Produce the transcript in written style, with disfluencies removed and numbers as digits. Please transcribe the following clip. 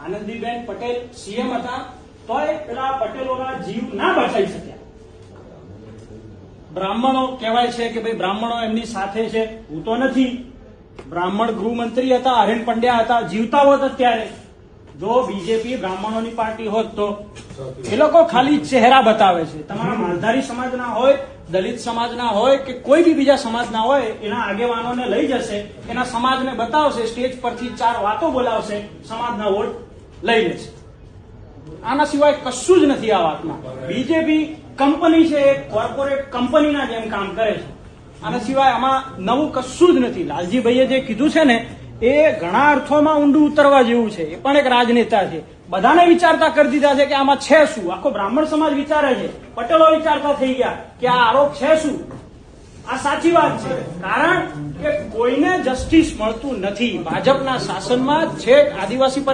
Anandiben Patel CM હતા તોય પેલા પટેલોના જીવ ના બચાવી શક્યા. બ્રાહ્મણો કહેવાય છે કે ભાઈ બ્રાહ્મણો એમની સાથે છે. હું તો નથી. બ્રાહ્મણ ગૃહમંત્રી હતા, હરેન પંડ્યા હતા, જીવતા હોત અત્યારે. જો બીજેપી બ્રાહ્મણોની પાર્ટી હોત તો એ લોકો ખાલી ચહેરા બતાવે છે. તમારા માલધારી સમાજના હોય, દલિત સમાજના હોય કે કોઈ બી બીજા સમાજના હોય, એના આગેવાનોને લઈ જશે, એના સમાજને બતાવશે, સ્ટેજ પરથી 4 વાતો બોલાવશે, સમાજના વોટ લઈ લેશે. આના સિવાય કશું જ નથી આ વાતમાં. બીજેપી કંપની છે, એક કોર્પોરેટ કંપનીના જેમ કામ કરે છે. આના સિવાય આમાં નવું કશું જ નથી. લાલજીભાઈએ જે કીધું છે ને એ ઘણા અર્થોમાં ઊંડું ઉતરવા જેવું છે. એ પણ એક રાજનેતા છે. બધાને વિચારતા કરી દીધા છે કે આમાં છે શું. આખો બ્રાહ્મણ સમાજ વિચારે છે, પટેલો વિચારતા થઈ ગયા કે આ આરોપ છે શું. આ સાચી વાત છે, કારણ કે કોઈને જસ્ટિસ મળતું નથી. ભાજપના શાસનમાં છેક આદિવાસી પર